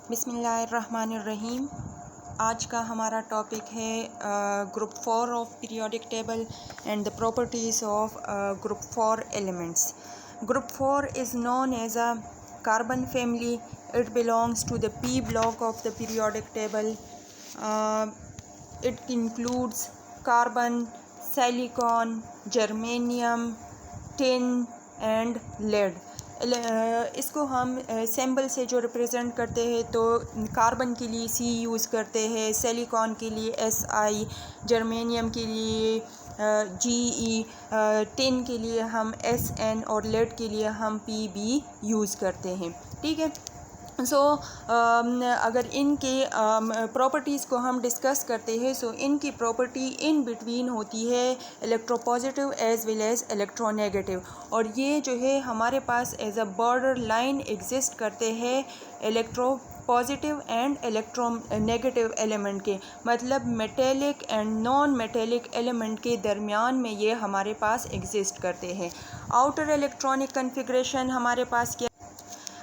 बिस्मिल्लाहिर्रहमानिर्रहीम। आज का हमारा टॉपिक है group 4 of periodic table and the properties of group 4 elements. Group 4 is known as a carbon family. It belongs to the P block of the periodic table. It includes carbon, silicon, germanium, tin and lead. इसको हम symbol से जो represent करते हैं तो carbon के लिए सी use करते हैं, सिलिकॉन के लिए SI, जर्मेनियम के लिए GE, टिन के लिए हम SN और लेड के लिए हम PB यूज़ करते हैं। ठीक है। अगर इनके प्रॉपर्टीज़ को हम डिस्कस करते हैं इनकी प्रॉपर्टी इन बिटवीन होती है electropositive as well as electronegative, और ये जो है हमारे पास as a border line exist करते हैं electropositive and electronegative element के, मतलब metallic and non metallic element के दरमियान में ये हमारे पास एग्जिस्ट करते हैं। आउटर इलेक्ट्रॉनिक कन्फिग्रेशन हमारे पास क्या,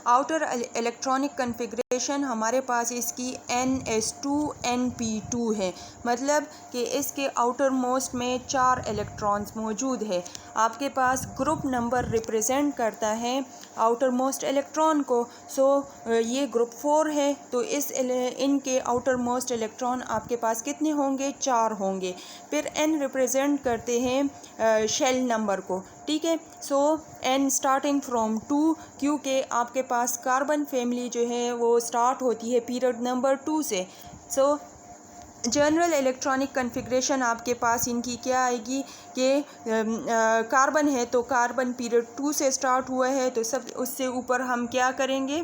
आउटर इलेक्ट्रॉनिक कन्फिग्रेशन हमारे पास इसकी NS2 NP2 है, मतलब कि इसके आउटर मोस्ट में 4 इलेक्ट्रॉन्स मौजूद है। आपके पास ग्रुप नंबर रिप्रेजेंट करता है आउटर मोस्ट इलेक्ट्रॉन को। ये ग्रुप 4 है तो इनके आउटर मोस्ट इलेक्ट्रॉन आपके पास कितने होंगे, 4 होंगे। फिर N रिप्रेजेंट करते हैं शेल नंबर को। ठीक है। N स्टार्टिंग फ्रॉम 2, क्योंकि आपके पास कार्बन फैमिली जो है वो स्टार्ट होती है पीरियड नंबर 2 से। जनरल इलेक्ट्रॉनिक कन्फिग्रेशन आपके पास इनकी क्या आएगी कि कार्बन है तो कार्बन पीरियड 2 से स्टार्ट हुआ है तो सब उससे ऊपर हम क्या करेंगे,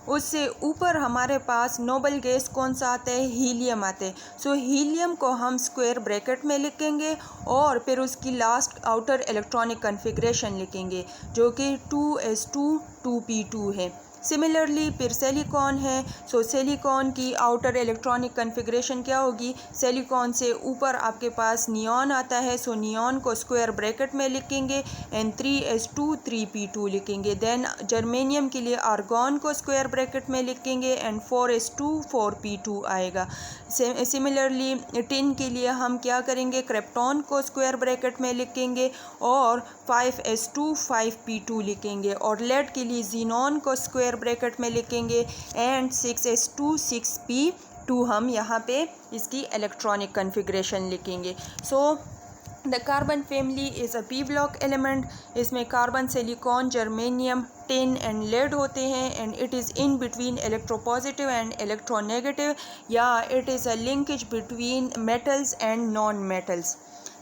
उससे ऊपर हमारे पास नोबल गैस कौन सा आता है, हीलियम आता है। हीलियम को हम स्क्वायर ब्रैकेट में लिखेंगे और फिर उसकी लास्ट आउटर इलेक्ट्रॉनिक कन्फिग्रेशन लिखेंगे जो कि 2s2 2p2 है। सिमिलरली फिर सिलिकॉन है, सिलिकॉन की आउटर इलेक्ट्रॉनिक कन्फिग्रेशन क्या होगी, सिलिकॉन से ऊपर आपके पास नियॉन आता है, नियॉन को स्क्वायर ब्रैकेट में लिखेंगे एंड 3s2 3p2 लिखेंगे। देन जर्मेनियम के लिए आर्गॉन को स्क्वायर ब्रैकेट में लिखेंगे एंड 4s2 4p2 आएगा। सिमिलरली टिन के लिए हम क्या करेंगे, क्रिप्टॉन को स्क्वायर ब्रैकेट में लिखेंगे और 5s2 5p2 लिखेंगे, और लेड के लिए जीनॉन को स्क्वायर ब्रैकेट में लिखेंगे एंड 6s2 6p2 हम यहाँ पे इसकी इलेक्ट्रॉनिक कन्फिग्रेशन लिखेंगे। The carbon family is a P block element. इसमें carbon, silicon, germanium, tin and lead होते हैं and it is in between electropositive and electronegative, या it is a linkage between metals and non metals.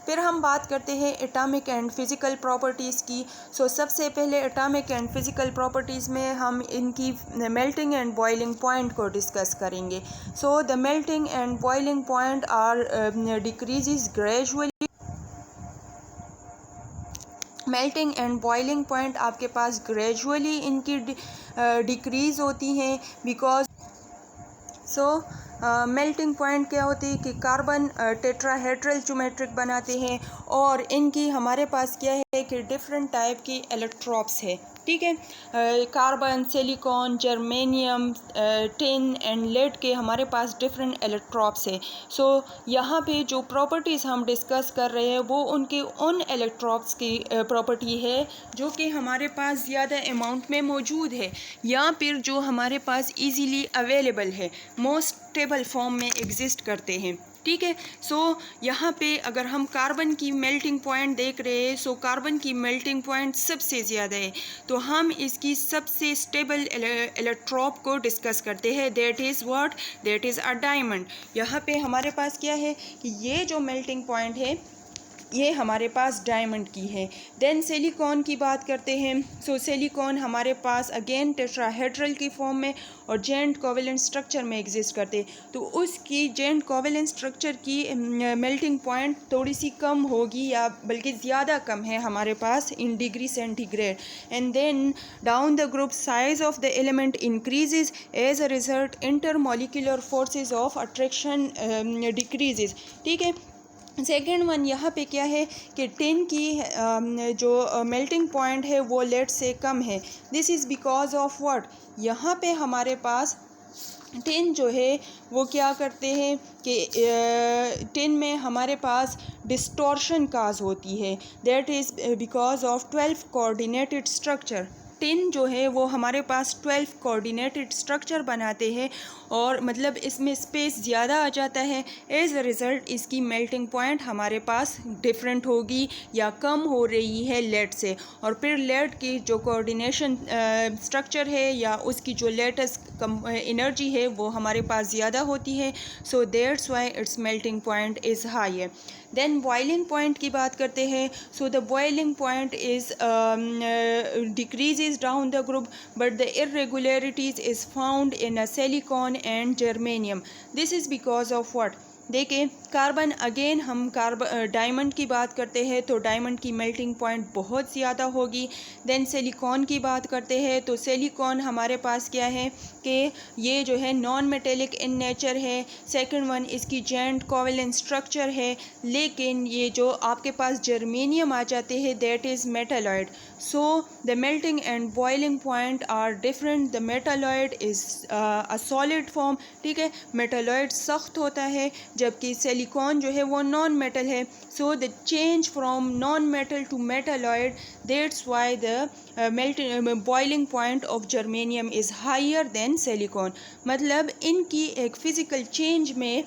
फिर हम बात करते हैं atomic and physical properties की। सबसे पहले एटॉमिक एंड फिज़िकल प्रॉपर्टीज़ में हम इनकी मेल्टिंग एंड बॉइलिंग पॉइंट को डिस्कस करेंगे। The melting and boiling point are decreases gradually. Melting and boiling point आपके पास ग्रेजुअली इनकी डिक्रीज़ होती हैं बिकॉज मेल्टिंग पॉइंट क्या होती है कि कार्बन टेट्राहेड्रल ज्योमेट्रिक बनाते हैं और इनकी हमारे पास क्या है कि डिफरेंट टाइप की इलेक्ट्रोप्स है। ठीक है। Carbon, silicon, germanium, tin and lead के हमारे पास डिफरेंट इलेक्ट्रोप्स है। यहाँ पे जो प्रॉपर्टीज़ हम डिस्कस कर रहे हैं वो उनके उन इलेक्ट्रोप्स की प्रॉपर्टी है जो कि हमारे पास ज़्यादा अमाउंट में मौजूद है या फिर जो हमारे पास इजीली अवेलेबल है, मोस्ट स्टेबल फॉर्म में एग्जिस्ट करते हैं। ठीक है। यहाँ पे अगर हम कार्बन की मेल्टिंग पॉइंट देख रहे हैं कार्बन की मेल्टिंग पॉइंट सबसे ज़्यादा है, तो हम इसकी सबसे स्टेबल इलेक्ट्रोप को डिस्कस करते हैं, दैट इज़ अ डायमंड। यहाँ पे हमारे पास क्या है कि ये जो मेल्टिंग पॉइंट है ये हमारे पास डायमंड की है। देन सिलिकॉन की बात करते हैं। सिलिकॉन हमारे पास अगेन टेट्राहेड्रल की फॉर्म में और जेंट कोवेलेंट स्ट्रक्चर में एग्जिस्ट करते, तो उसकी जेंट कोवेलेंट स्ट्रक्चर की मेल्टिंग पॉइंट थोड़ी सी कम होगी या बल्कि ज़्यादा कम है हमारे पास in degree centigrade. And then down the group size of the element increases, as a result intermolecular forces of attraction decreases. ठीक है। सेकेंड वन यहाँ पे क्या है कि टिन की जो मेल्टिंग पॉइंट है वो लेड से कम है। This is because of what, यहाँ पे हमारे पास टिन जो है वो क्या करते हैं कि टिन में हमारे पास डिस्टॉर्शन काज होती है। That is because of 12 coordinated structure. Tin जो है वो हमारे पास 12 कोऑर्डिनेटेड स्ट्रक्चर बनाते हैं और मतलब इसमें स्पेस ज़्यादा आ जाता है। एज अ रिज़ल्ट इसकी मेल्टिंग पॉइंट हमारे पास डिफरेंट होगी या कम हो रही है लेड से। और फिर लेड की जो कोऑर्डिनेशन स्ट्रक्चर है या उसकी जो लेटेस्ट एनर्जी है वो हमारे पास ज़्यादा होती है। So that's why its melting point is high. Then boiling point की बात करते हैं। So the boiling point is decreases down the group, but the irregularities is found in a silicon and germanium. This is because of what? देखिए carbon, again हम diamond की बात करते हैं तो डायमंड की मेल्टिंग पॉइंट बहुत ज़्यादा होगी। देन सिलिकॉन की बात करते हैं तो सिलिकॉन हमारे पास क्या है कि ये जो है नॉन मेटेलिक इन नेचर है। सेकंड वन इसकी जॉइंट कोवेलेंट स्ट्रक्चर है। लेकिन ये जो आपके पास जर्मेनियम आ जाते हैं that is metalloid. So the melting and boiling point are different. The metalloid is a solid form, ठीक है, मेटालॉइड सख्त होता है जबकि सिलिकॉन जो है वो नॉन मेटल है। So the change from non metal to metalloid, that's why the boiling point of germanium is higher than silicon. मतलब इनकी एक फ़िज़िकल चेंज में,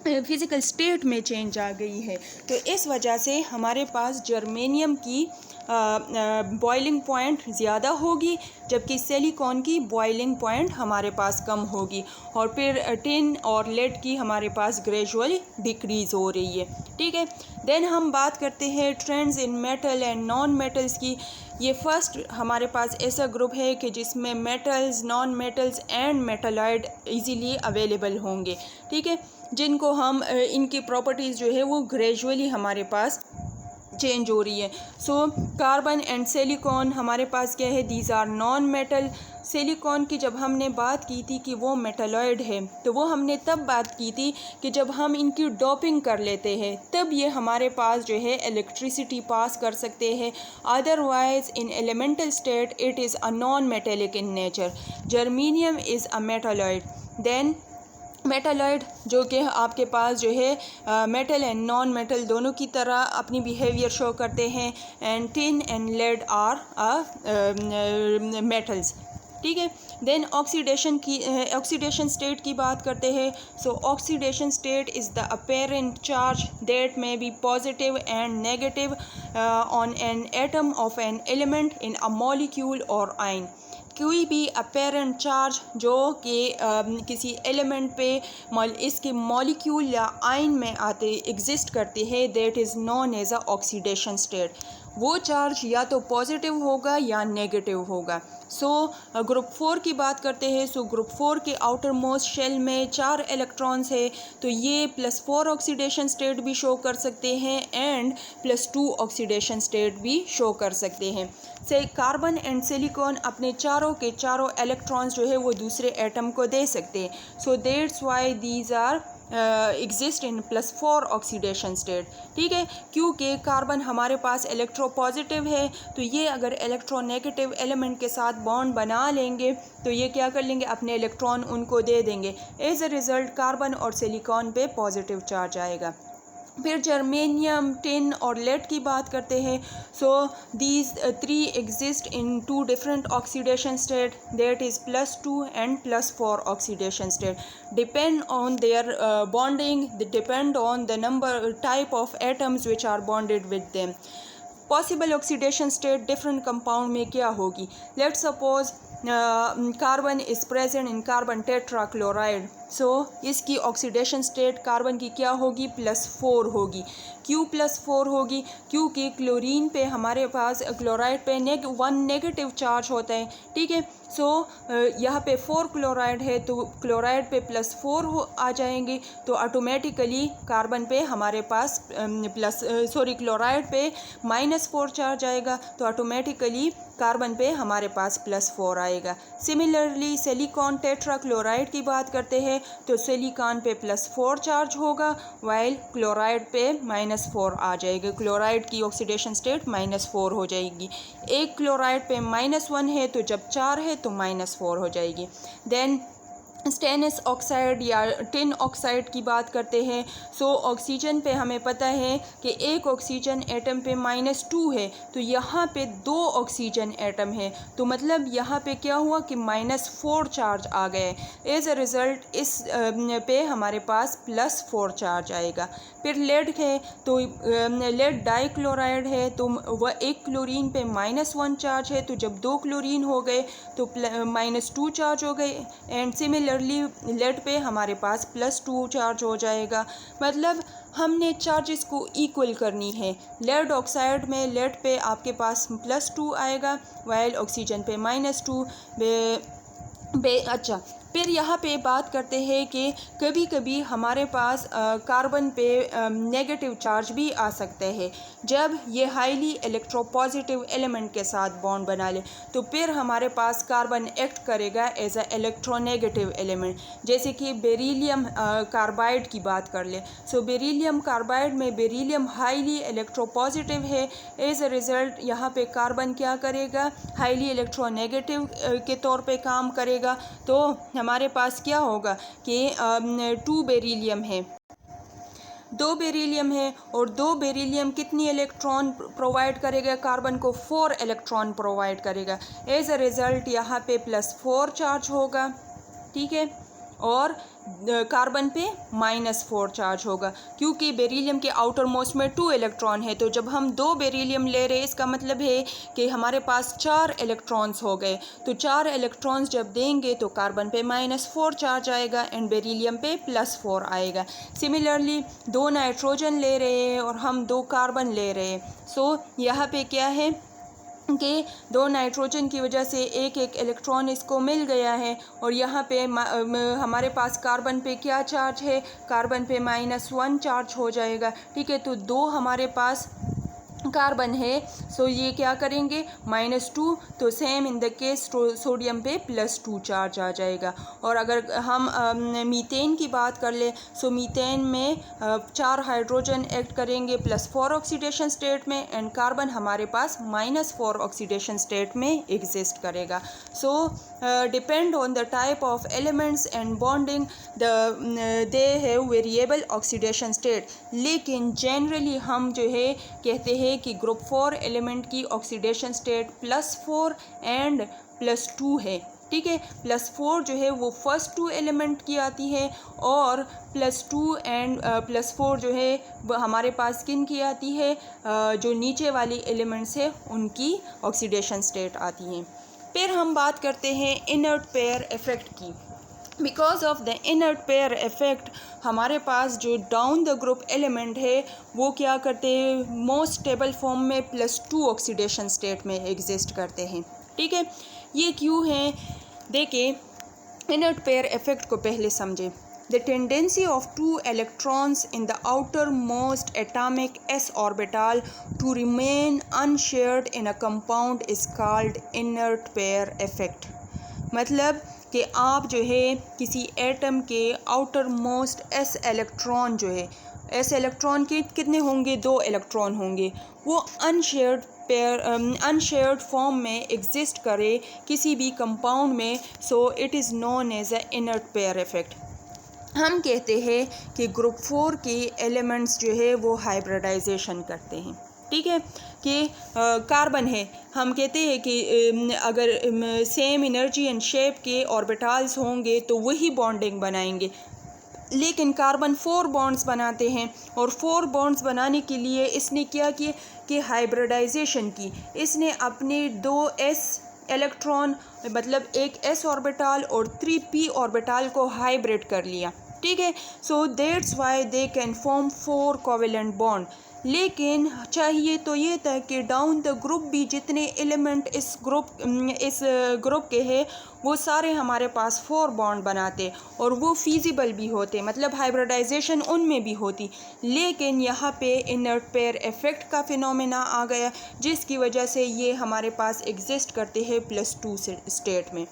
फिज़िकल स्टेट में चेंज आ गई है। तो इस वजह से हमारे पास जर्मेनियम की बॉइलिंग पॉइंट ज़्यादा होगी जबकि सिलिकॉन की बॉइलिंग पॉइंट हमारे पास कम होगी। और फिर टिन और लेड की हमारे पास ग्रेजुअली डिक्रीज़ हो रही है, ठीक है। देन हम बात करते हैं trends in metal and non metals की। ये फर्स्ट हमारे पास ऐसा ग्रुप है कि जिसमें metals, non metals and metalloid easily available होंगे, ठीक है, जिनको हम इनकी प्रॉपर्टीज़ जो है वो ग्रेजुअली हमारे पास चेंज हो रही है। सो कार्बन एंड सिलिकॉन हमारे पास क्या है, these are non metal. Silicon की जब हमने बात की थी कि वो मेटालॉइड है तो वो हमने तब बात की थी कि जब हम इनकी डोपिंग कर लेते हैं तब ये हमारे पास जो है इलेक्ट्रिसिटी पास कर सकते हैं। Otherwise in elemental state it is a non metallic in nature. Germanium is a metalloid. Then metalloid जो कि आपके पास जो है मेटल एंड नॉन मेटल दोनों की तरह अपनी बिहेवियर शो करते हैं। And tin and lead are metals, ठीक है। देन ऑक्सीडेशन स्टेट की बात करते हैं। So oxidation state is the apparent charge that may be positive and negative on an atom of an element in a molecule or ion. कोई भी apparent charge जो कि किसी एलिमेंट पे इसके मॉलिक्यूल या आयन में आते एग्जिस्ट करते हैं that is known as a oxidation state. वो चार्ज या तो पॉजिटिव होगा या नेगेटिव होगा। सो ग्रुप 4 की बात करते हैं। सो ग्रुप 4 के आउटर मोस्ट शेल में 4 इलेक्ट्रॉन्स है तो ये +4 ऑक्सीडेशन स्टेट भी शो कर सकते हैं एंड +2 ऑक्सीडेशन स्टेट भी शो कर सकते हैं। से कार्बन एंड सिलिकॉन अपने चारों के चारों इलेक्ट्रॉन्स जो है वो दूसरे एटम को दे सकते हैं। So that's why these are exist in +4 oxidation state, ठीक है, क्योंकि कार्बन हमारे पास इलेक्ट्रोपॉजिटिव है तो ये अगर इलेक्ट्रोनेगेटिव एलिमेंट के साथ बॉन्ड बना लेंगे तो ये क्या कर लेंगे, अपने इलेक्ट्रॉन उनको दे देंगे। एज अ रिज़ल्ट कार्बन और सिलिकॉन पे पॉजिटिव चार्ज आएगा। फिर जर्मेनियम, टिन और लेड की बात करते हैं। So these 3 exist in 2 different oxidation state that is +2 and +4 oxidation state. Depend on their bonding, depend on the number type of atoms which are bonded with them. Possible oxidation state different compound में क्या होगी। Let's suppose carbon is present in carbon tetrachloride. So इसकी oxidation state carbon की क्या होगी, +4 होगी। क्यों +4 होगी, क्योंकि क्लोरीन पे हमारे पास क्लोराइड पे 1 नेगेटिव चार्ज होता है, ठीक है। सो यहाँ पे 4 क्लोराइड है तो क्लोराइड पे +4 आ जाएंगे तो ऑटोमेटिकली कार्बन पे हमारे पास क्लोराइड पे -4 चार्ज आएगा तो ऑटोमेटिकली कार्बन पे हमारे पास +4 आएगा। सिमिलरली सिलिकॉन टेट्राक्लोराइड की बात करते हैं। तो सिलिकॉन पे +4 चार्ज होगा, वाइल क्लोराइड पे -4 आ जाएगा। क्लोराइड की ऑक्सीडेशन स्टेट -4 हो जाएगी। एक क्लोराइड पे -1 है, तो जब 4 है तो -4 हो जाएगी। देन स्टेनलेस ऑक्साइड या टिन ऑक्साइड की बात करते हैं। सो ऑक्सीजन पे हमें पता है कि एक ऑक्सीजन एटम पे -2 है, तो यहाँ पे 2 ऑक्सीजन एटम है, तो मतलब यहाँ पे क्या हुआ कि -4 चार्ज आ गए। एज अ रिज़ल्ट इस पे हमारे पास +4 चार्ज आएगा। फिर लेड है, तो लेड डाइक्लोराइड है, तो वह एक क्लोरीन पे -1 चार्ज है, तो जब 2 क्लोरीन हो गए तो -2 चार्ज हो गए। एंड सिमिलरली लेड पे हमारे पास +2 चार्ज हो जाएगा। मतलब हमने चार्जेस को इक्वल करनी है। लेड ऑक्साइड में लेड पे आपके पास +2 आएगा, वाइल ऑक्सीजन पे -2 अच्छा। फिर यहाँ पे बात करते हैं कि कभी कभी हमारे पास कार्बन पे नेगेटिव चार्ज भी आ सकते हैं। जब ये हाईली इलेक्ट्रोपॉजिटिव एलिमेंट के साथ बॉन्ड बना ले, तो फिर हमारे पास कार्बन एक्ट करेगा एज अ इलेक्ट्रोनेगेटिव एलिमेंट। जैसे कि बेरिलियम कार्बाइड की बात कर ले। सो बेरिलियम कार्बाइड में बेरिलियम हाईली इलेक्ट्रोपॉजिटिव है। एज अ रिज़ल्ट यहाँ पे कार्बन क्या करेगा, हाईली इलेक्ट्रोनेगेटिव के तौर पे काम करेगा। तो हमारे पास क्या होगा कि 2 बेरिलियम है, 2 बेरिलियम है, और 2 बेरिलियम कितनी इलेक्ट्रॉन प्रोवाइड करेगा कार्बन को, 4 इलेक्ट्रॉन प्रोवाइड करेगा। एज अ रिज़ल्ट यहाँ पे +4 चार्ज होगा, ठीक है, और कार्बन पे -4 चार्ज होगा, क्योंकि बेरिलियम के आउटर मोस्ट में 2 इलेक्ट्रॉन है। तो जब हम 2 बेरिलियम ले रहे हैं, इसका मतलब है कि हमारे पास 4 इलेक्ट्रॉन्स हो गए। तो 4 इलेक्ट्रॉन्स जब देंगे तो कार्बन पे -4 चार्ज आएगा एंड बेरिलियम पे +4 आएगा। सिमिलरली 2 नाइट्रोजन ले रहे हैं और हम 2 कार्बन ले रहे हैं। सो यहाँ पे क्या है कि 2 नाइट्रोजन की वजह से एक एक इलेक्ट्रॉन इसको मिल गया है, और यहाँ पे हमारे पास कार्बन पे क्या चार्ज है, कार्बन पे -1 चार्ज हो जाएगा, ठीक है। तो 2 हमारे पास कार्बन है, सो ये क्या करेंगे, -2, तो same in the case sodium पे +2 चार्ज आ जाएगा। और अगर हम मीथेन की बात कर ले, सो मीथेन में 4 हाइड्रोजन एक्ट करेंगे +4 ऑक्सीडेशन स्टेट में, एंड कार्बन हमारे पास -4 ऑक्सीडेशन स्टेट में एग्जिस्ट करेगा। सो depend on the type of elements and bonding they have variable oxidation state. लेकिन जनरली हम जो है कहते हैं कि ग्रुप 4 एलिमेंट की ऑक्सीडेशन स्टेट +4 एंड +2 है, ठीक है। +4 जो है वो फर्स्ट 2 एलिमेंट की आती है, और +2 एंड +4 जो है वो हमारे पास किन की आती है, जो नीचे वाली एलिमेंट्स है उनकी ऑक्सीडेशन स्टेट आती हैं। फिर हम बात करते हैं इनर्ट पेयर इफ़ेक्ट की। Because of the inert pair effect हमारे पास जो डाउन द ग्रुप एलिमेंट है वो क्या करते हैं, मोस्ट स्टेबल फॉर्म में +2 ऑक्सीडेशन स्टेट में एग्जिस्ट करते हैं, ठीक है। ये क्यों है, देखिए इनर्ट पेयर इफ़ेक्ट को पहले समझें। The tendency of 2 electrons in the outermost atomic s orbital to remain unshared in a compound is called inert pair effect। मतलब कि आप जो है किसी एटम के आउटर मोस्ट s इलेक्ट्रॉन जो है, s इलेक्ट्रॉन के कितने होंगे, 2 इलेक्ट्रॉन होंगे, वो अनशेयर्ड फॉर्म में एग्जिस्ट करे किसी भी कंपाउंड में। So it is known as a inert pair effect. हम कहते हैं कि ग्रुप 4 के एलिमेंट्स जो है वो हाइब्रिडाइजेशन करते हैं, ठीक है। कि कार्बन है, हम कहते हैं कि अगर सेम एनर्जी एंड शेप के ऑर्बिटल्स होंगे तो वही बॉन्डिंग बनाएंगे। लेकिन कार्बन 4 बॉन्ड्स बनाते हैं, और 4 बॉन्ड्स बनाने के लिए इसने क्या किया कि हाइब्रिडाइजेशन की। इसने अपने 2 s इलेक्ट्रॉन, मतलब एक s ऑर्बिटल और 3 p ऑर्बिटल को हाइब्रिड कर लिया, ठीक है। So that's why they can form 4 covalent bond. लेकिन चाहिए तो ये था कि डाउन द ग्रुप भी जितने एलिमेंट इस ग्रुप के हैं वो सारे हमारे पास 4 बॉन्ड बनाते और वो फीजिबल भी होते, मतलब हाइब्रिडाइजेशन उनमें भी होती। लेकिन यहाँ पे इनर्ट पेयर इफ़ेक्ट का फिनोमेना आ गया, जिसकी वजह से ये हमारे पास एग्जिस्ट करते हैं +2 स्टेट में।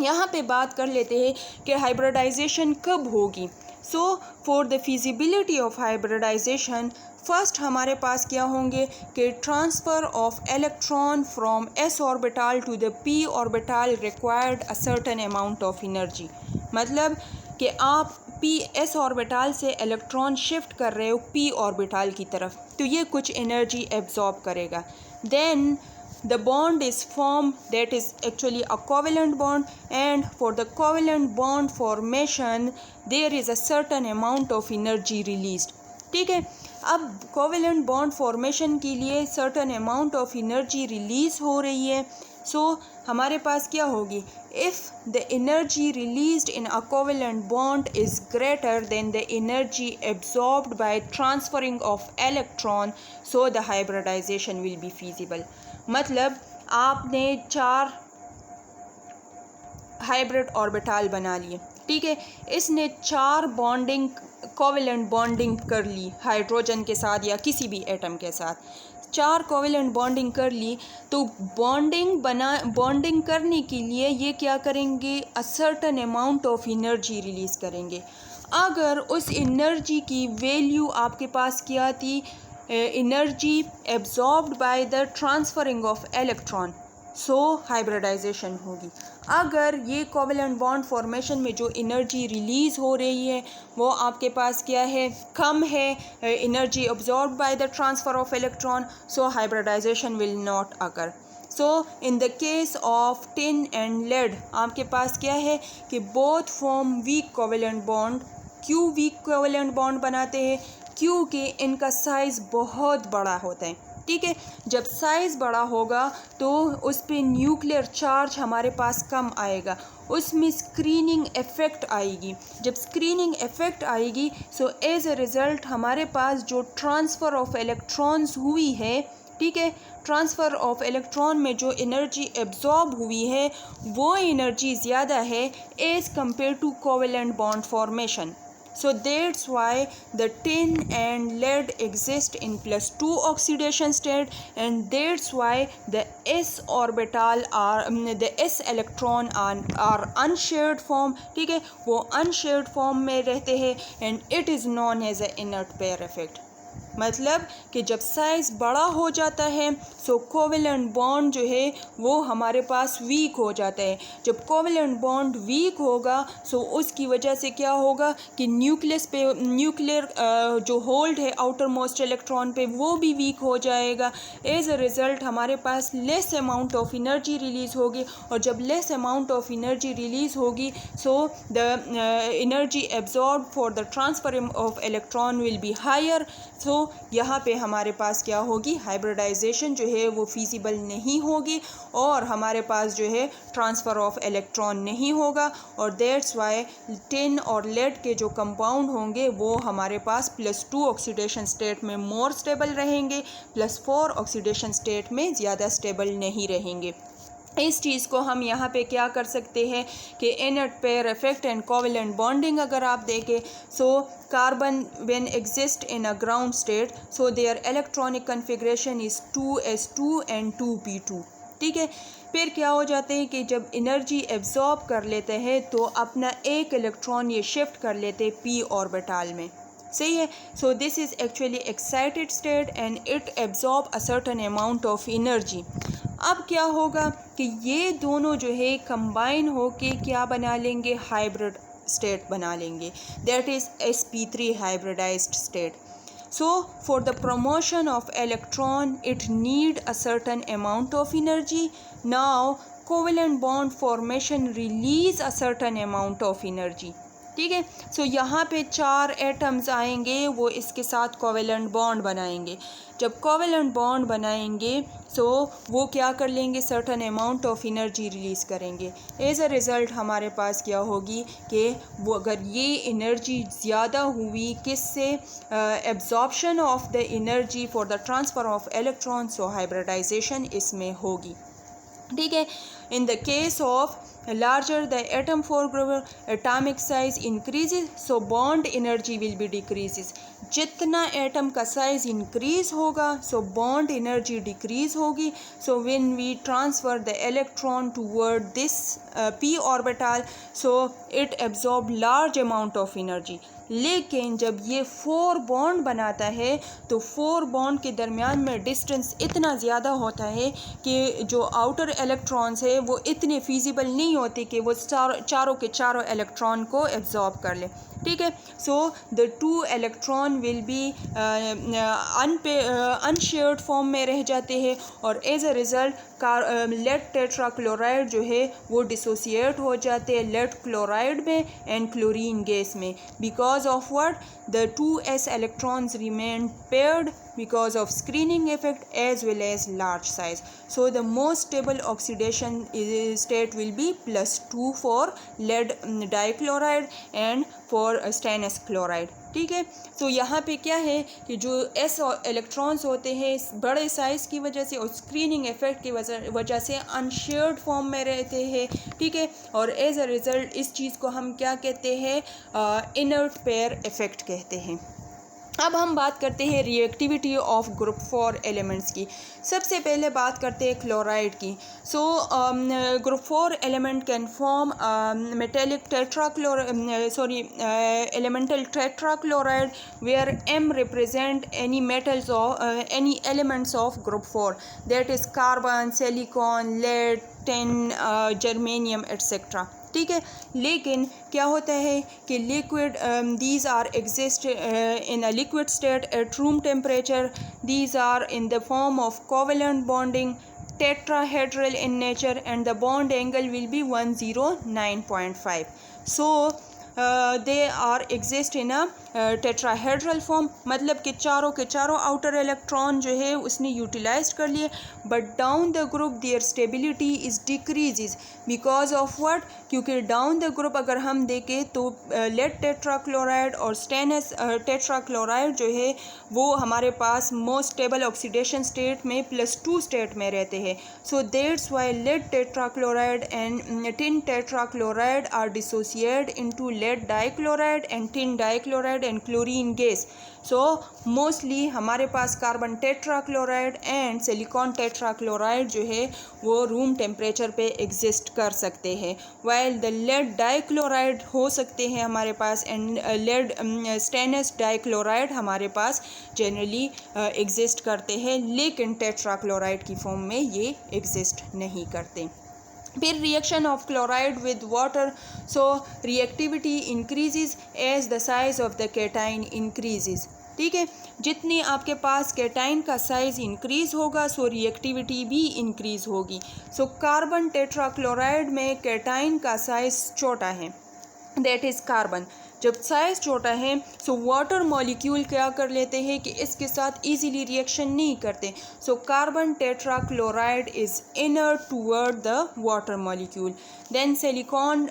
यहाँ पे बात कर लेते हैं कि हाइब्रिडाइजेशन कब होगी। So for the feasibility of hybridisation, first हमारे पास क्या होंगे कि transfer of electron from s orbital to the p orbital required a certain amount of energy. मतलब कि आप s ऑर्बिटल से इलेक्ट्रॉन शिफ्ट कर रहे हो p ऑर्बिटल की तरफ, तो ये कुछ एनर्जी एब्जॉर्ब करेगा। Then the bond is formed, that is actually a covalent bond, and for the covalent bond formation there is a certain amount of energy released। ठीक है, अब covalent bond formation के लिए certain amount of energy release हो रही है। सो हमारे पास क्या होगी, if the energy released in a covalent bond is greater than the energy absorbed by transferring of electron, so the hybridization will be feasible। मतलब आपने 4 हाइब्रिड ऑर्बिटल बना लिए, ठीक है, इसने 4 बॉन्डिंग कोवेलेंट बॉन्डिंग कर ली हाइड्रोजन के साथ या किसी भी एटम के साथ, 4 कोवेलेंट बॉन्डिंग कर ली। तो बॉन्डिंग करने के लिए ये क्या करेंगे, अ certain amount of energy release करेंगे। अगर उस एनर्जी की वैल्यू आपके पास क्या थी, energy absorbed by the transferring of electron, so hybridisation होगी। अगर ये कोवेलेंट बॉन्ड फॉर्मेशन में जो एनर्जी रिलीज़ हो रही है वो आपके पास क्या है, कम है, energy absorbed by the transfer of electron, so hybridisation will not occur. So in the case of tin and lead आपके पास क्या है कि both form weak covalent bond. क्यों वीक कोवेलेंट बॉन्ड बनाते हैं, क्योंकि इनका साइज़ बहुत बड़ा होता है, ठीक है। जब साइज़ बड़ा होगा तो उस पर न्यूक्लियर चार्ज हमारे पास कम आएगा, उसमें स्क्रीनिंग इफ़ेक्ट आएगी। जब स्क्रीनिंग इफ़ेक्ट आएगी सो एज ए रिज़ल्ट हमारे पास जो ट्रांसफ़र ऑफ इलेक्ट्रॉन्स हुई है, ठीक है, ट्रांसफ़र ऑफ इलेक्ट्रॉन में जो एनर्जी एब्जॉर्ब हुई है वो एनर्जी ज़्यादा है as compare to covalent bond formation. So that's why the tin and lead exist in +2 oxidation state, and that's why the s orbital the s electron are unshared form, ठीक है, वो unshared form में रहते हैं, and it is known as a inert pair effect। मतलब कि जब size बड़ा हो जाता है सो कोवेलेंट बॉन्ड जो है वो हमारे पास वीक हो जाता है। जब कोवेलेंट बॉन्ड वीक होगा सो उसकी वजह से क्या होगा कि न्यूक्लियर जो होल्ड है आउटर मोस्ट इलेक्ट्रॉन पे वो भी वीक हो जाएगा। एज अ रिज़ल्ट हमारे पास less amount of energy release होगी, और जब less amount of energy release होगी so the energy absorb for the transfer of electron will be higher. So यहाँ पे हमारे पास क्या होगी, हाइब्रिडाइजेशन जो है वो फीसिबल नहीं होगी, और हमारे पास जो है ट्रांसफ़र ऑफ इलेक्ट्रॉन नहीं होगा, और दैट्स वाई टिन और लेड के जो कंपाउंड होंगे वो हमारे पास +2 ऑक्सीडेशन स्टेट में मोर स्टेबल रहेंगे, +4 ऑक्सीडेशन स्टेट में ज़्यादा स्टेबल नहीं रहेंगे। इस चीज़ को हम यहाँ पे क्या कर सकते हैं कि inert pair effect and covalent bonding अगर आप देखें, so carbon when exist in a ground state so their electronic configuration is 2s2 and 2p2, ठीक है। फिर क्या हो जाते हैं कि जब एनर्जी एब्जॉर्ब कर लेते हैं तो अपना एक इलेक्ट्रॉन ये शिफ्ट कर लेते हैं p ऑर्बिटल में, सही है। So this is actually excited state and it absorb a certain amount of energy. अब क्या होगा कि ये दोनों जो है कंबाइन होके क्या बना लेंगे, हाइब्रिड स्टेट बना लेंगे, that is sp3 hybridized state. So for the promotion of electron it need a certain amount of energy. Now covalent bond formation release a certain amount of energy, ठीक है। सो यहाँ पे 4 एटम्स आएंगे, वो इसके साथ कोवेलेंट बॉन्ड बनाएंगे। जब कोवेलेंट बॉन्ड बनाएंगे सो वो क्या कर लेंगे, certain amount of energy release करेंगे। एज अ रिज़ल्ट हमारे पास क्या होगी कि वो अगर ये एनर्जी ज़्यादा हुई किससे, absorption of the energy for the transfer of electron, so hybridization इसमें होगी, ठीक है। In the case of larger the atom for group atomic size increases, so bond energy will be decreases. जितना एटम का size increase होगा so bond energy decrease होगी. So when we transfer the electron toward this p orbital so it absorb large amount of energy. लेकिन जब ये 4 bond बनाता है तो 4 बॉन्ड के दरमियान में डिस्टेंस इतना ज़्यादा होता है कि जो आउटर इलेक्ट्रॉन्स है वो इतने फिजिबल नहीं होते कि वो चारों के चारों इलेक्ट्रॉन को एब्जॉर्ब कर ले. ठीक है. So the 2 electron will be unshared form में रह जाते हैं और as a result lead tetrachloride जो है वो डिसोसिएट हो जाते हैं लेड क्लोराइड में एंड क्लोरीन गैस में. Because of what the 2s electrons remain paired because of screening effect as well as large size. So the most stable oxidation state will be +2 for lead dichloride and for stannous chloride. ठीक है. तो यहाँ पे क्या है कि जो s electrons होते हैं बड़े साइज़ की वजह से और स्क्रीनिंग इफेक्ट की वजह से अनशेयर्ड फॉर्म में रहते हैं. ठीक है. और एज अ रिज़ल्ट इस चीज़ को हम क्या कहते हैं इनर्ट पेयर इफेक्ट कहते हैं. अब हम बात करते हैं रिएक्टिविटी ऑफ ग्रुप 4 एलिमेंट्स की. सबसे पहले बात करते हैं क्लोराइड की. So group 4 element can form metallic elemental tetrachloride where M represent any metals of any elements of group 4 that is carbon, silicon, lead, tin, germanium etcetera. ठीक है. लेकिन क्या होता है कि liquid these are exist in a liquid state at room temperature. These are in the form of covalent bonding, tetrahedral in nature and the bond angle will be 109.5. So they are exist in a tetrahedral form. मतलब कि चारों के चारों outer electron जो है उसने utilize कर लिए but down the group their stability is decreases because of what. क्योंकि डाउन द ग्रुप अगर हम देखें तो लेड टेट्राक्लोराइड और स्टेनस टेट्राक्लोराइड जो है वो हमारे पास मोस्ट स्टेबल ऑक्सीडेशन स्टेट में +2 स्टेट में रहते हैं. So that's why lead tetrachloride and tin tetrachloride are dissociate into lead dichloride and tin dichloride and chlorine gas. So mostly हमारे पास carbon tetrachloride and silicon tetrachloride जो है वो room temperature पे एग्जिस्ट कर सकते हैं वाइल द लेड डाइक्लोराइड हो सकते हैं हमारे पास एंड लेड स्टेनस डाइक्लोराइड हमारे पास जनरली एग्जिस्ट करते हैं लेकिन टेट्राक्लोराइड की फॉर्म में ये एग्जिस्ट नहीं करते. फिर reaction of chloride with water. So reactivity increases as the size of the cation increases. ठीक है. जितनी आपके पास कैटाइन का साइज़ इंक्रीज़ होगा सो रिएक्टिविटी भी इंक्रीज़ होगी. सो कार्बन टेट्राक्लोराइड में कैटाइन का साइज़ छोटा है दैट इज़ कार्बन. जब साइज़ छोटा है सो वाटर मॉलिक्यूल क्या कर लेते हैं कि इसके साथ इजीली रिएक्शन नहीं करते. So carbon tetrachloride is inert toward the water molecule. Then silicon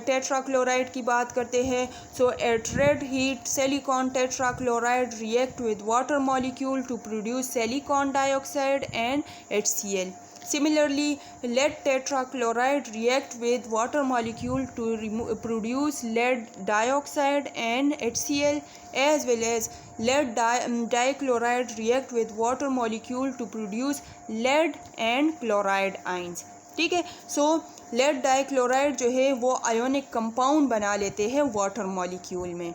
tetrachloride की बात करते हैं. So at red heat silicon tetrachloride react with water molecule to produce silicon dioxide and HCl. Similarly, lead tetrachloride react with water molecule to produce lead dioxide and HCl as well as lead dichloride react with water molecule to produce lead and chloride ions. ठीक है. सो lead dichloride जो है वो ionic compound बना लेते हैं water molecule में.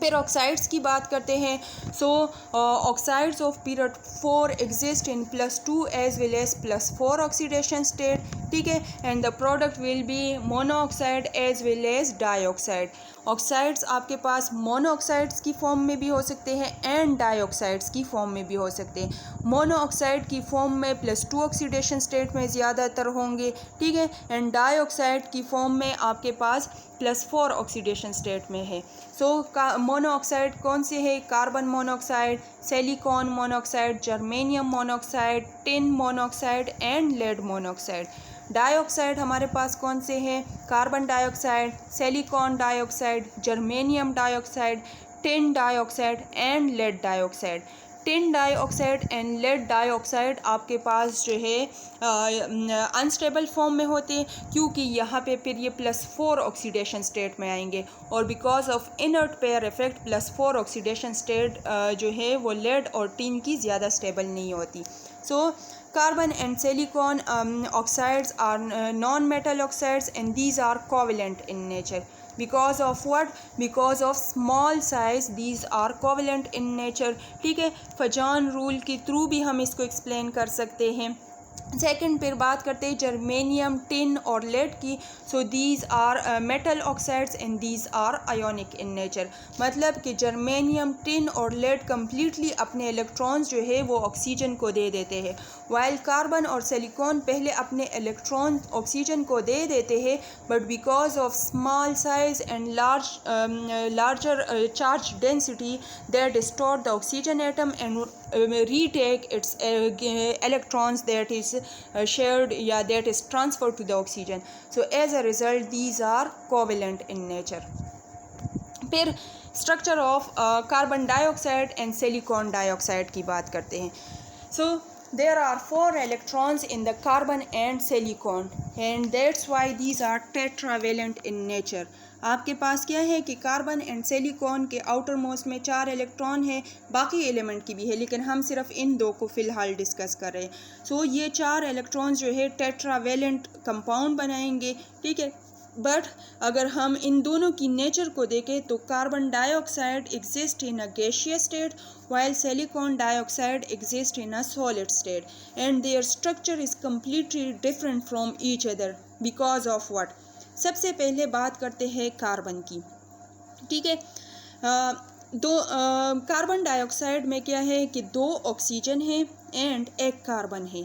फिर ऑक्साइड्स की बात करते हैं. So oxides of period 4 exist in +2 as well as +4 oxidation state. ठीक है. And the product will be monoxide as well as dioxide. Oxides आपके पास मोनोऑक्साइड्स की फॉर्म में भी हो सकते हैं एंड डाइऑक्साइड्स की फॉर्म में भी हो सकते हैं. मोनोऑक्साइड की फॉर्म में +2 ऑक्सीडेशन स्टेट में ज़्यादातर होंगे. ठीक है. एंड डाइऑक्साइड की फॉर्म में आपके पास +4 ऑक्सीडेशन स्टेट में है. सो मोनोऑक्साइड कौन से है? Carbon monoxide, silicon monoxide, germanium monoxide, tin monoxide and lead monoxide. Dioxide हमारे पास कौन से हैं? Carbon dioxide, silicon dioxide, germanium dioxide, tin dioxide and lead dioxide. Tin dioxide and lead dioxide आपके पास जो है अनस्टेबल फॉर्म में होते हैं, क्योंकि यहाँ पे फिर ये +4 ऑक्सीडेशन स्टेट में आएंगे, और because of inert pair effect +4 oxidation state जो है वो लेड और टिन की ज़्यादा स्टेबल नहीं होती. सो carbon and silicon oxides are non-metal oxides, and these are covalent in nature. Because of what? Because of small size these are covalent in nature. ठीक है, फजान रूल के थ्रू भी हम इसको एक्सप्लेन कर सकते हैं. सेकंड फिर बात करते हैं जर्मेनियम, टिन और लेड की. So these are metal oxides and these are ionic in nature. मतलब कि जर्मेनियम, टिन और लेड कम्प्लीटली अपने इलेक्ट्रॉन्स जो है वो ऑक्सीजन को दे देते हैं, वाइल कार्बन और सिलिकॉन पहले अपने इलेक्ट्रॉन ऑक्सीजन को दे देते हैं, but because of small size and larger charge density they distort the oxygen atom and retake its electrons that is shared, yeah, that is transferred to the oxygen. So as a result these are covalent in nature. फिर structure of carbon dioxide and silicon dioxide की बात करते हैं. So there are 4 electrons in the carbon and silicon, and that's why these are tetravalent in nature. आपके पास क्या है कि कार्बन एंड सिलिकॉन के आउटर मोस्ट में 4 इलेक्ट्रॉन है, बाकी एलिमेंट की भी है, लेकिन हम सिर्फ इन 2 को फ़िलहाल डिस्कस कर रहे हैं. सो ये 4 इलेक्ट्रॉन्स जो है टेट्रावेलेंट कंपाउंड बनाएंगे. ठीक है, बट अगर हम इन दोनों की नेचर को देखें तो carbon dioxide exist in a gaseous state, while silicon dioxide exists in a solid state, and their structure is completely different from each other. Because of what? सबसे पहले बात करते हैं कार्बन की. ठीक है, कार्बन डाइऑक्साइड में क्या है कि 2 ऑक्सीजन है एंड 1 कार्बन है.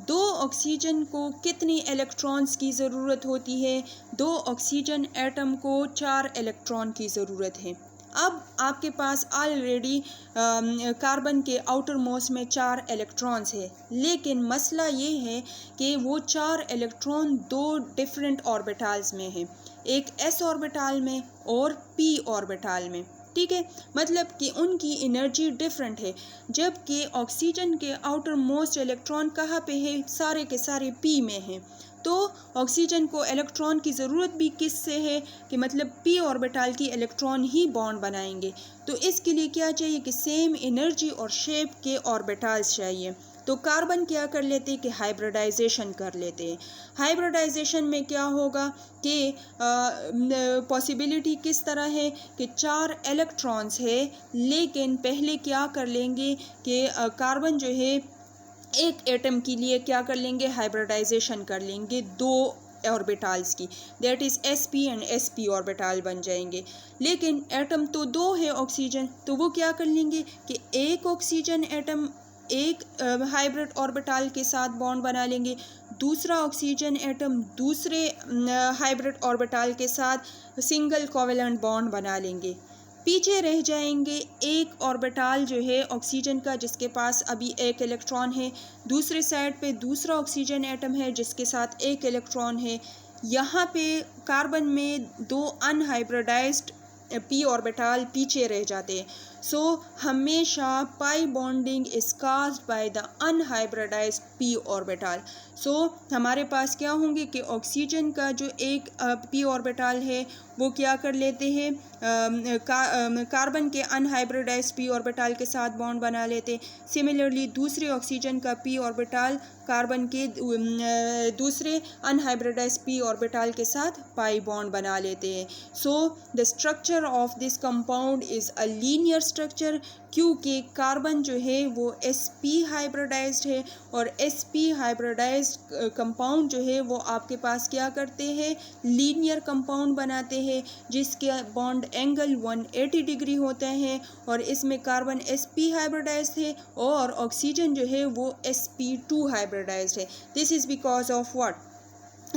2 ऑक्सीजन को कितनी इलेक्ट्रॉन्स की ज़रूरत होती है? 2 ऑक्सीजन एटम को 4 इलेक्ट्रॉन की ज़रूरत है. अब आपके पास ऑलरेडी कार्बन के आउटर मोस्ट में 4 इलेक्ट्रॉन्स है, लेकिन मसला ये है कि वो 4 इलेक्ट्रॉन 2 डिफरेंट ऑर्बिटल्स में है, एक s ऑर्बिटल में और p ऑर्बिटल में. ठीक है, मतलब कि उनकी एनर्जी डिफरेंट है, जबकि ऑक्सीजन के आउटर मोस्ट इलेक्ट्रॉन कहाँ पे है? सारे के सारे p में हैं. तो ऑक्सीजन को इलेक्ट्रॉन की ज़रूरत भी किससे है कि मतलब p ऑर्बिटल की इलेक्ट्रॉन ही बॉन्ड बनाएंगे. तो इसके लिए क्या चाहिए कि सेम एनर्जी और शेप के ऑर्बिटल्स चाहिए. तो कार्बन क्या कर लेते हैं कि हाइब्रिडाइजेशन कर लेते हैं. हाइब्रिडाइजेशन में क्या होगा कि पॉसिबिलिटी किस तरह है कि 4 इलेक्ट्रॉन्स है, लेकिन पहले क्या कर लेंगे कि कार्बन जो है एक एटम के लिए क्या कर लेंगे? हाइब्रिडाइजेशन कर लेंगे 2 ऑर्बिटल्स की, that is sp and sp orbital बन जाएंगे. लेकिन एटम तो 2 है ऑक्सीजन, तो वो क्या कर लेंगे कि एक ऑक्सीजन एटम एक हाइब्रिड ऑर्बिटल के साथ बॉन्ड बना लेंगे, दूसरा ऑक्सीजन एटम दूसरे हाइब्रिड ऑर्बिटल के साथ सिंगल कोवेलेंट बॉन्ड बना लेंगे. पीछे रह जाएंगे एक ऑर्बिटल जो है ऑक्सीजन का, जिसके पास अभी 1 इलेक्ट्रॉन है, दूसरे साइड पे दूसरा ऑक्सीजन एटम है जिसके साथ 1 इलेक्ट्रॉन है. यहाँ पे कार्बन में 2 अनहाइब्रिडाइज्ड p ऑर्बिटल पीछे रह जाते हैं. सो हमेशा pi bonding is caused by the unhybridized p orbital. So हमारे पास क्या होंगे कि ऑक्सीजन का जो एक p ऑर्बिटल है वो क्या कर लेते हैं, कार्बन के अनहाइब्रिडाइज्ड p ऑर्बिटल के साथ बॉन्ड बना लेते हैं. सिमिलरली दूसरे ऑक्सीजन का p ऑर्बिटल कार्बन के दूसरे अनहाइब्रिडाइज्ड p ऑर्बिटल के साथ पाई बॉन्ड बना लेते हैं. So the structure of this compound is a linear structure, क्योंकि कार्बन जो है वो sp हाइब्रिडाइज्ड है, और sp हाइब्रिडाइज्ड कंपाउंड जो है वो आपके पास क्या करते हैं? लीनियर कंपाउंड बनाते हैं, जिसके बॉन्ड एंगल 180 डिग्री होते हैं, और इसमें कार्बन sp हाइब्रिडाइज्ड है और ऑक्सीजन जो है वो sp2 हाइब्रिडाइज्ड है. This is because of what?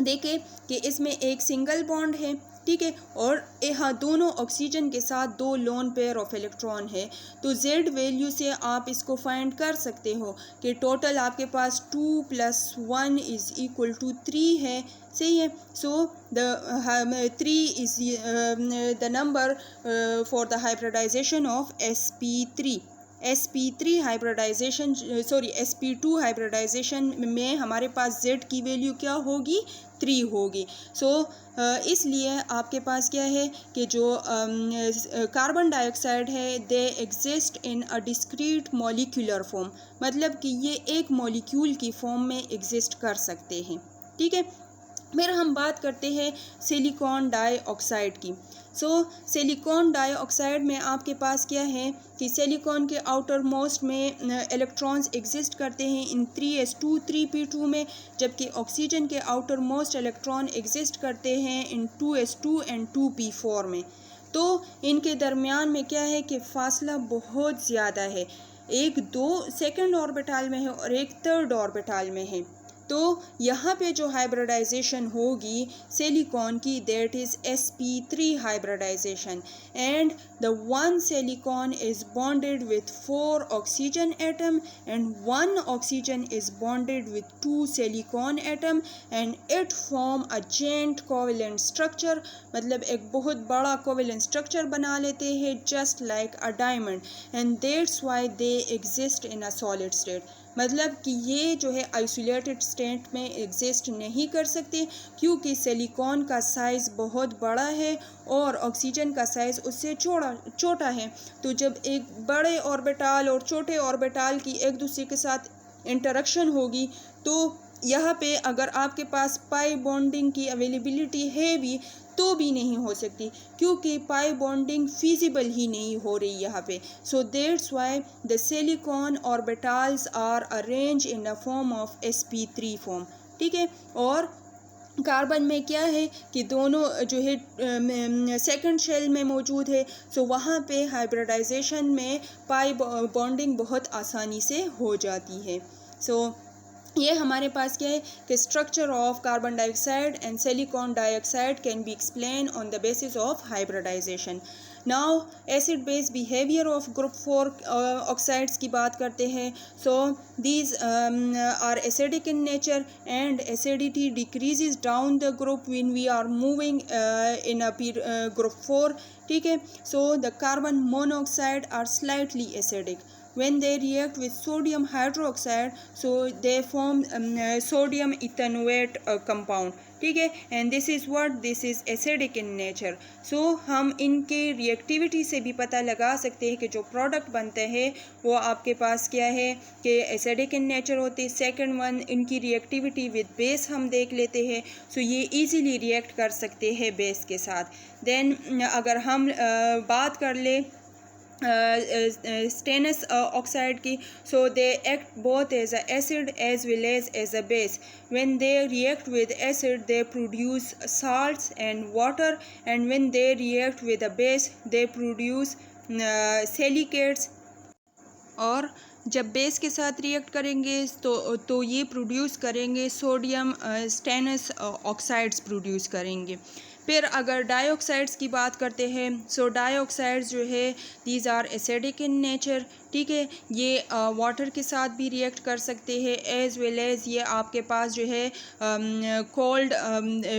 देखिए कि इसमें एक सिंगल बॉन्ड है, ठीक है, और यहाँ दोनों ऑक्सीजन के साथ 2 लोन पेयर ऑफ इलेक्ट्रॉन है. तो z वैल्यू से आप इसको फाइंड कर सकते हो कि टोटल आपके पास 2 + 1 = 3 है. सही है. So the 3 is the number for the hybridization of sp3. sp3 hybridization sp2 hybridization में हमारे पास z की वैल्यू क्या होगी, 3 होगी। इसलिए आपके पास क्या है कि जो कार्बन डाइऑक्साइड है दे exist in a discrete molecular form, मतलब कि ये एक मॉलिक्यूल की फॉर्म में एग्जिस्ट कर सकते हैं। ठीक है, फिर हम बात करते हैं सिलिकॉन डाइऑक्साइड की। सिलिकॉन डाइऑक्साइड में आपके पास क्या है कि सिलिकॉन के आउटर मोस्ट में इलेक्ट्रॉन्स एग्जिस्ट करते हैं इन 3s2 3p2 में, जबकि ऑक्सीजन के आउटर मोस्ट इलेक्ट्रॉन एग्जिस्ट करते हैं इन 2s2 एंड 2p4 में। तो इनके दरमियान में क्या है कि फासला बहुत ज़्यादा है, एक 2 सेकंड ऑर्बिटल में है और एक थर्ड ऑर्बिटल में है। तो यहाँ पे जो हाइब्रिडाइजेशन होगी सिलिकॉन की, that is sp3 hybridization, and the one silicon is bonded with 4 oxygen atom and 1 oxygen is bonded with 2 silicon atom and it form a giant covalent structure, मतलब एक बहुत बड़ा कोवेलेंट स्ट्रक्चर बना लेते हैं just like a diamond, and that's why they exist in a solid state. मतलब कि ये जो है आइसोलेटेड स्टेट में एग्जिस्ट नहीं कर सकते, क्योंकि सिलिकॉन का साइज़ बहुत बड़ा है और ऑक्सीजन का साइज़ उससे छोटा है। तो जब एक बड़े ऑर्बिटल और छोटे ऑर्बिटल की एक दूसरे के साथ इंटरेक्शन होगी, तो यहाँ पे अगर आपके पास पाई बॉन्डिंग की अवेलेबिलिटी है तो भी नहीं हो सकती, क्योंकि पाई बॉन्डिंग फिजिबल ही नहीं हो रही यहाँ पे। So that's why the silicon orbitals are arrange in the form of sp3 form. ठीक है, और कार्बन में क्या है कि दोनों जो है सेकंड शेल में मौजूद है, सो वहाँ पे हाइब्रिडाइजेशन में पाई बॉन्डिंग बहुत आसानी से हो जाती है। ये हमारे पास क्या है कि structure of carbon dioxide and silicon dioxide can be explain on the basis of hybridization. Now acid base behaviour of group 4 oxides की बात करते हैं। These are acidic in nature and acidity decreases down the group when we are moving in a group 4। ठीक है, the carbon monoxide are slightly acidic when they react with sodium hydroxide, so they form sodium ethanoate compound। ठीक है, and this is acidic in nature. हम इनके reactivity से भी पता लगा सकते हैं कि जो प्रोडक्ट बनते हैं वो आपके पास क्या है कि एसिडिक इन नेचर होते हैं। सेकंड वन, इनकी रिएक्टिविटी विद बेस हम देख लेते हैं, ये इजीली रिएक्ट कर सकते हैं बेस के साथ। देन अगर हम बात कर ले stannous oxide की, they act both as a acid as well as a base. When they react with acid they produce salts and water, and when they react with a base they produce silicates। और जब base के साथ react करेंगे तो ये produce करेंगे sodium stannous oxides produce करेंगे। फिर अगर डाइऑक्साइड्स की बात करते हैं, डाइऑक्साइड्स जो है these are acidic in nature. ठीक है, ये वाटर के साथ भी रिएक्ट कर सकते हैं एज वेल एज ये आपके पास जो है कोल्ड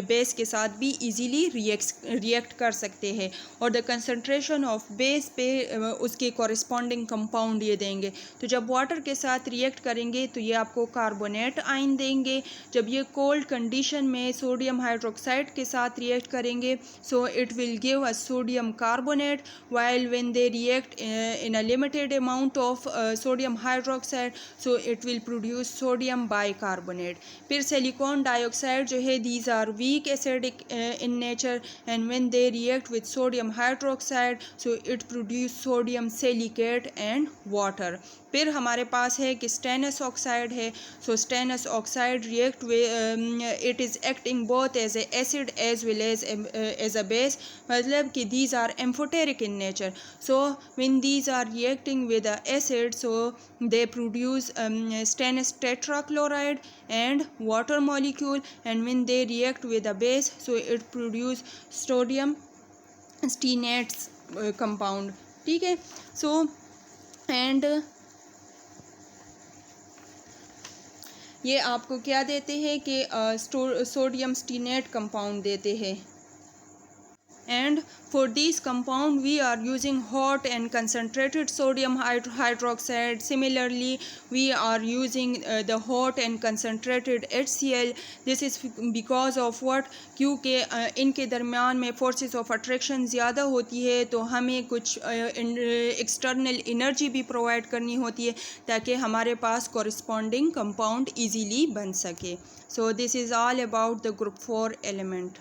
बेस के साथ भी इजीली रिएक्ट कर सकते हैं, और द कंसंट्रेशन ऑफ बेस पे उसके कॉरेस्पॉन्डिंग कंपाउंड ये देंगे। तो जब वाटर के साथ रिएक्ट करेंगे तो ये आपको कार्बोनेट आयन देंगे। जब ये कोल्ड कंडीशन में सोडियम हाइड्रोक्साइड के साथ रिएक्ट करेंगे, it will give a sodium carbonate, while when they react in a limited amount of sodium hydroxide, it will produce sodium bicarbonate। फिर सिलिकॉन डाइऑक्साइड जो है these are weak acidic in nature, and when they react with sodium hydroxide, it produce sodium silicate and water। फिर हमारे पास है कि stannous oxide है। Stannous oxide react it is acting both as a acid as well as a base, मतलब कि these are amphoteric in nature। When these are reacting with the acid, they produce stannous tetrachloride and water molecule, and when they react with the base, it produce sodium stenates compound। ठीक है, and ये आपको क्या देते हैं कि sodium स्टीनेट compound देते हैं। and for this compound we are using hot and concentrated sodium hydroxide. Similarly we are using the hot and concentrated HCl. this is because of what, क्योंकि इनके दरमियान में forces of attraction ज़्यादा होती है, तो हमें कुछ एक्सटर्नल एनर्जी भी प्रोवाइड करनी होती है ताकि हमारे पास corresponding compound easily बन सके. So this is all about the group 4 element.